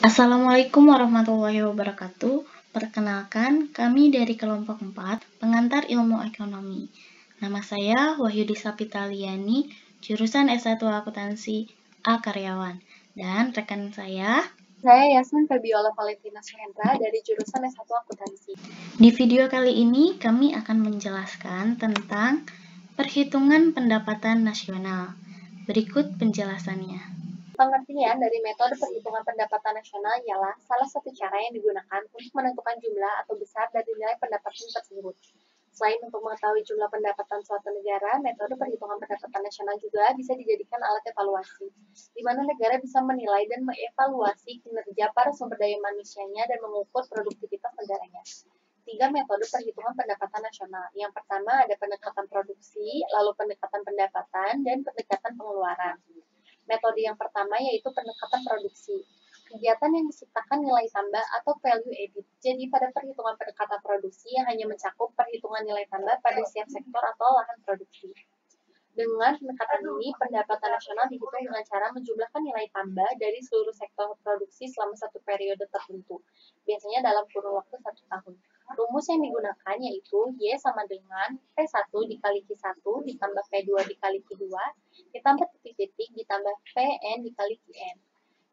Assalamualaikum warahmatullahi wabarakatuh. Perkenalkan, kami dari kelompok 4, pengantar ilmu ekonomi. Nama saya Wahyudi Sapitaliani, jurusan S1 Akuntansi A Karyawan. Dan rekan saya Yasmin Febiola Valentina Suhendra dari jurusan S1 Akuntansi. Di video kali ini, kami akan menjelaskan tentang perhitungan pendapatan nasional. Berikut penjelasannya. Pengertian dari metode perhitungan pendapatan nasional ialah salah satu cara yang digunakan untuk menentukan jumlah atau besar dari nilai pendapatan tersebut. Selain untuk mengetahui jumlah pendapatan suatu negara, metode perhitungan pendapatan nasional juga bisa dijadikan alat evaluasi, di mana negara bisa menilai dan mengevaluasi kinerja para sumber daya manusianya dan mengukur produktivitas negaranya. 3 metode perhitungan pendapatan nasional. Yang pertama ada pendekatan produksi, lalu pendekatan pendapatan, dan pendekatan pengeluaran. Metode yang pertama yaitu pendekatan produksi. Kegiatan yang menciptakan nilai tambah atau value added. Jadi pada perhitungan pendekatan produksi yang hanya mencakup perhitungan nilai tambah pada setiap sektor atau lahan produksi. Dengan pendekatan ini, pendapatan nasional dihitung dengan cara menjumlahkan nilai tambah dari seluruh sektor produksi selama satu periode tertentu, biasanya dalam kurun waktu 1 tahun. Rumus yang digunakan yaitu Y sama dengan P1 dikali Q1 ditambah P2 dikali Q2 ditambah titik-titik ditambah PN dikali QN.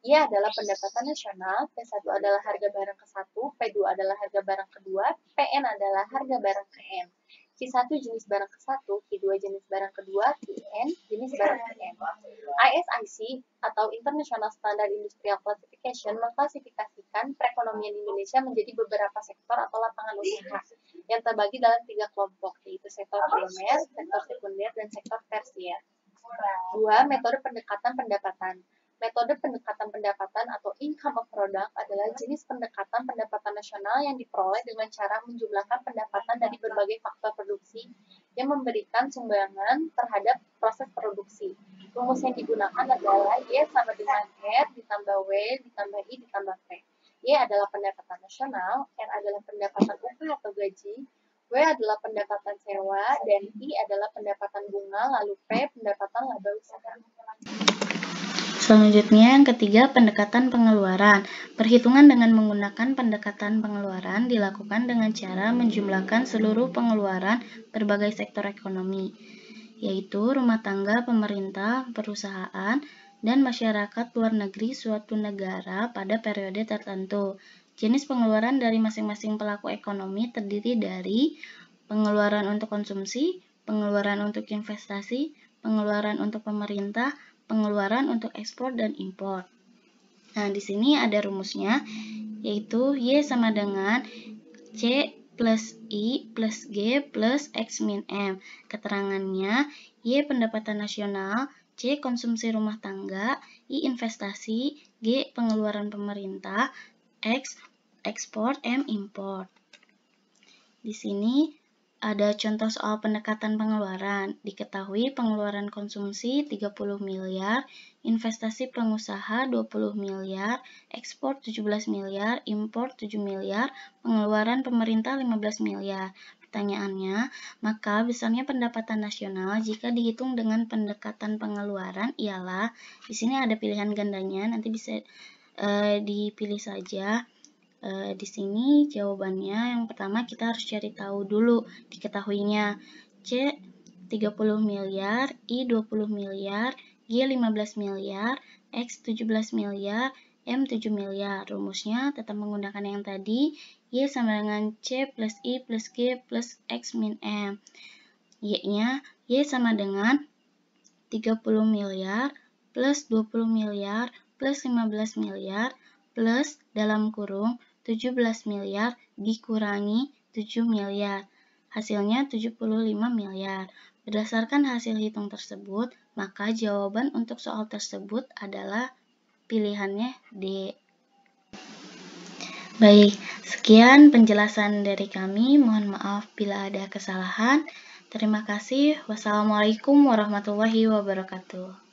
Y adalah pendapatan nasional, P1 adalah harga barang ke-1, P2 adalah harga barang kedua, PN adalah harga barang ke-N. Q1 jenis barang ke-1, Q2 jenis barang kedua, QN jenis barang ke-N. ISIC atau International Standard Industrial Classification mengklasifikasikan perekonomian Indonesia menjadi beberapa sektor atau lapangan usaha yang terbagi dalam 3 kelompok, yaitu sektor primer, sektor sekunder, dan sektor tersier. 2. Metode pendekatan pendapatan. Metode pendekatan pendapatan atau income of product adalah jenis pendekatan pendapatan nasional yang diperoleh dengan cara menjumlahkan pendapatan dari berbagai faktor produksi yang memberikan sumbangan terhadap proses produksi. Rumus yang digunakan adalah Y sama dengan R ditambah W ditambah I ditambah P. Y adalah pendapatan nasional, R adalah pendapatan upah atau gaji, W adalah pendapatan sewa, dan I adalah pendapatan bunga, lalu P pendapatan laba usaha. Selanjutnya, yang ketiga, pendekatan pengeluaran. Perhitungan dengan menggunakan pendekatan pengeluaran dilakukan dengan cara menjumlahkan seluruh pengeluaran berbagai sektor ekonomi, yaitu rumah tangga, pemerintah, perusahaan, dan masyarakat luar negeri suatu negara pada periode tertentu. Jenis pengeluaran dari masing-masing pelaku ekonomi terdiri dari pengeluaran untuk konsumsi, pengeluaran untuk investasi, pengeluaran untuk pemerintah, pengeluaran untuk ekspor dan impor. Nah, di sini ada rumusnya, yaitu Y sama dengan C plus I plus G plus X min M. Keterangannya, Y pendapatan nasional, C konsumsi rumah tangga, I investasi, G pengeluaran pemerintah, X ekspor, M impor. Di sini ada contoh soal pendekatan pengeluaran. Diketahui pengeluaran konsumsi 30 miliar, investasi pengusaha 20 miliar, ekspor 17 miliar, impor 7 miliar, pengeluaran pemerintah 15 miliar. Pertanyaannya, maka besarnya pendapatan nasional jika dihitung dengan pendekatan pengeluaran ialah, di sini ada pilihan gandanya, nanti bisa dipilih saja. Di sini jawabannya yang pertama kita harus cari tahu dulu diketahuinya. C 30 miliar, I 20 miliar, G 15 miliar, X 17 miliar, M 7 miliar. Rumusnya tetap menggunakan yang tadi, Y sama dengan C plus I plus G plus X min M. Y-nya Y sama dengan 30 miliar plus 20 miliar plus 15 miliar plus dalam kurung 17 miliar dikurangi 7 miliar. Hasilnya 75 miliar. Berdasarkan hasil hitung tersebut, maka jawaban untuk soal tersebut adalah pilihannya D. Baik, sekian penjelasan dari kami. Mohon maaf bila ada kesalahan. Terima kasih. Wassalamualaikum warahmatullahi wabarakatuh.